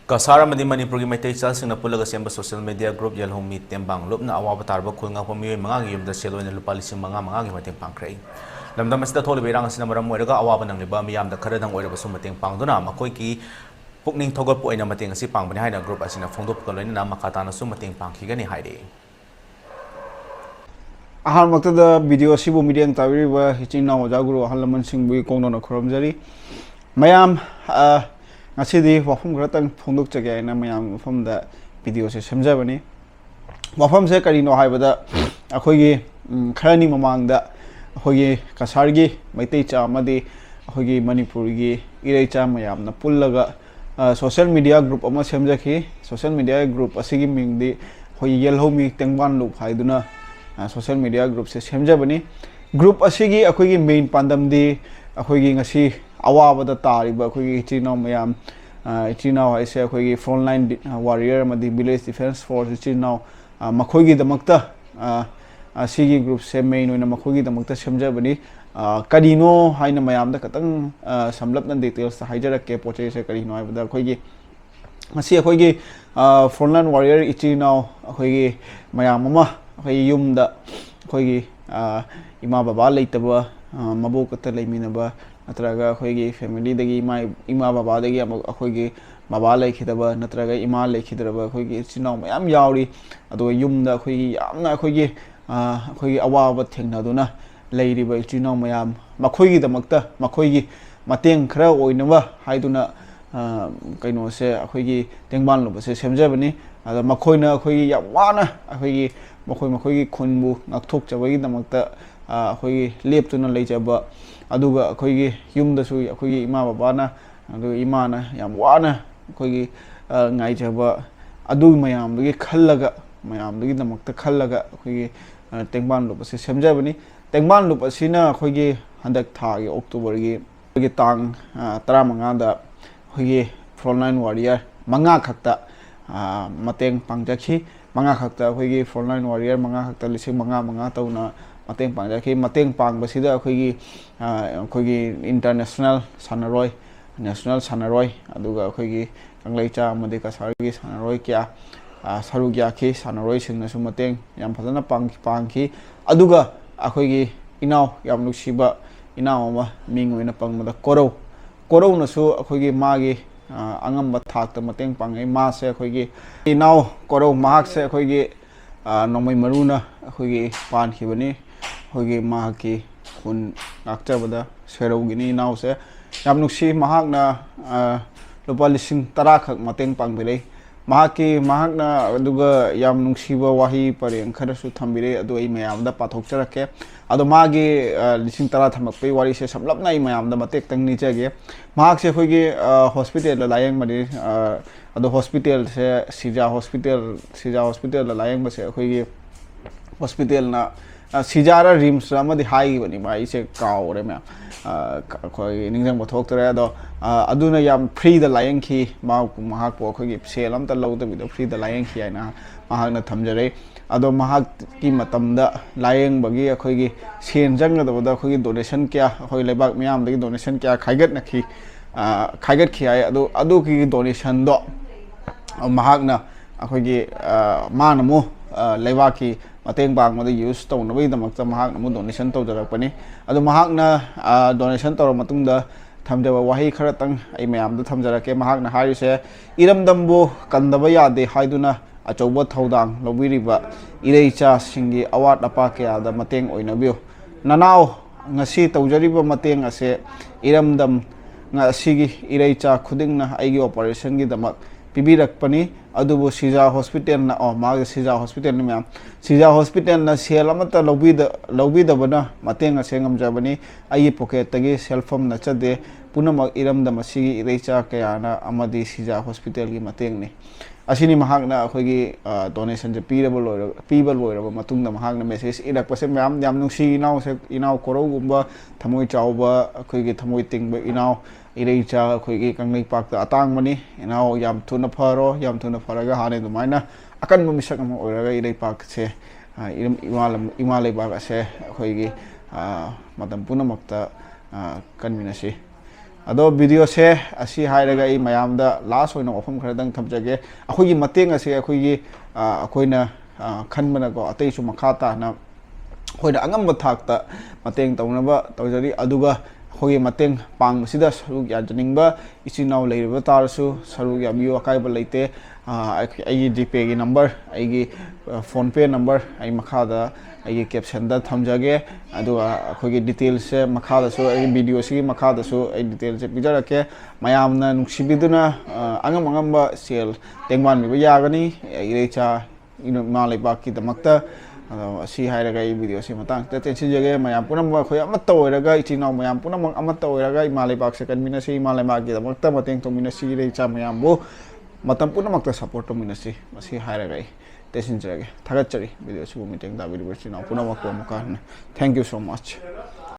Cachar amadi Manipur gi maitai chal singna pulaga semba social media group yalhomi tembang lupna awa batarba khulnga pami manga gi yumda seloina lupa lising manga gi mateng pangkrei lamdam asida tholi beirang asina maram moiraga awa banang liba miyam da kharadang oiraba su mateng pangduna makoi ki pukning thogol po ina mateng asi pangbani haina group asina phongdop kaloina na makatana su mateng pangkhigani haide ahal maktada video sibu mediang tawiriba hichina wajaguru ahalaman singbu kongno khoromjari mayam ngasidi wafam kratang phongdok chage na mayam wafam da video se samjabani wafam se karino haibada akhoigi kharani mamang da akhoigi Cachar gi maitai cha amadi akhoigi Manipur gi ereicha mayam na pullaga social media group ama samjakhi social media group asigi mingdi khoi yelhomi tengban lu haiduna social media group se semjabani group asigi akhoigi main pandam di akhoigi ngasi awabada tariba akhoigi chino mayam chino aise akhoigi frontline warrior amadi village defense force chino makhoigi damakta asigi group se main oina makhoigi damakta semjabani kadino haina mayam da katang samlapna details haijarakke poche se kadino haibada akhoigi ngasi akhoigi frontline warrior ichino akhoigi mayam ama khoi yumda khoi ima baba leitaba mabu kata leiminaba natraga khoi family dagi ima baba dagi khoi baba leikhidaba natraga ima leikhidaba khoi chinaw mayam yauri ado yumda khoi yamna khoi awaba thengnaduna leiriba chinaw mayam makhoi damakta makhoi mateng khara oinaba haiduna kaino se khoi tengban lo se semjabani ada makhoina khoi yam wana khoi makhoigi khunbu ngakthok chabagi damakta khoi leptuna leijaba aduga khoi yumda su khoi ima babana adu imana yam wana khoi ngai jaba adu mayam dugi khallaga mayam dugi damakta khallaga khoi tengban lup se semjabani tengban lup asina khoi handak tha gi october gi tang 15 da khoi frontline warrior manga khakta mateng pangjakhi manga khakta khoi frontline warrior manga khakta lising manga tauna mateng pangjakhi mateng pangbasida khoi international sanaroi national sanaroi aduga khoi ereicha amadi Cachar gi sanaroi kya saru kya khi sanaroi singna su mateng yam phadana pangki aduga khoi inaw yam nuksiba inaw ma mingoina pangmada korau na su khoi magi angamba thakta mateng pangai ma se khoi inaw korau mahak se khoi nomai maruna khoi pan khibani khoi mahaki khun akchabada serau gini inaw se yam nuksi mahak na lupa lising 10 khak mateng pangbirei mahakna aduga yam nungsiba wahi pareng kharasu thambire adu ai mayam da pathok charake adu magi lising 10 thamakpai wari se samlapna ai mayam da matek tang ni chage mahak se khoigi hospital la layang mari adu hospital se sija hospital la layang ba se khoigi hospital na sijara rims amadi hai bani mai se kaw re ma khoi ningjang bathok tare ado aduna yam free da layang khi mahak po khoi sel am ta lo da video free da layang khi aina mahak na thamjare ado mahak ki matam da layang bagi khoi gi sen jang da da khoi donation kya khoi lebak myam da donation kya khaigat na khi khaigat khi ai ado ki donation do mahak na khoi gi manamu lebak ki mateng bang mada use to na bai damak mahak na donation to jarak pani adu mahak na donation to matung da thamjaba wahi khara tang ai mayam da thamjarake mahak na hari se iramdambu kandaba yade haiduna achauba thodang lobiriba ereicha singgi awat apa kya da mateng oinabiu nanaw ngasi tawjariba mateng ase iramdam ngasigi ereicha khudingna aigi operation gi damak pibirak pani adubu sija hospital na maga sija hospital ni myam sija hospital na sel amata lobida bana mateng ase ngamjabani ai pocket tagi selfam na chade punama iramda masigi ereicha kayana amadi sija hospital gi mateng ni asini mahak na khoigi donation je people loiraba matungda mahak na message irak pase myam yam nungsi inaw korau gumba thamoi chauba khoigi thamoi tingba inaw ereicha khoigi kanglei pakta atang mani inaw yam thuna pharo yam thuna pharaga hane dumaina akan misak am oiraga erei pak se imalai bag ase khoigi matam punamakta kanminasi अदो video से असी हाइरगा ई मयाम दा last होइना वफम खरदंग थमजगे अखोगी मतेंग असे अखोगी अखोइना खनबना को अतैसु मखा ताना अखोइना अंगम थाकता मतेंग तौनबा तौजरी अदुगा अखोगी मतेंग पांगसिदा सरुक याजनिंगबा इचिनाव लेरिबा तारसु सरुक याबियो अकाइबा लेते आई जीपे की नंबर आई फोन पे नंबर आई मखादा आई कैप्शन दा थमजगे अदुगा अखोगी डिटेल से मखादासु आई वीडियो से मखादासु आई डिटेल से पिजरके मयामना नुक्सिबिदुना अंगम अंगम सेल तेंगमान मिबा यागनी इरेचा इमा लेबाक की दमकता असी हाइरगा ई वीडियो से मतंग टेंशन जगे मयाम पुनम अखोय अमत्त ओइरगा इचिनाव मयाम पुनम अमत्त ओइरगा इमा लेबाक से कन्मिनसी इमा लेबाक की दमकता मतेंग तोमिनसी इरेचा मयामबो मतम पुनमक्ता सपोर्ट तोमिनसी मसी हाइरगा टेंशन जगे थागतचरी वीडियो से मिटिंग दा वीडियो से पुनमक्ता मुकान थैंक यू सो मच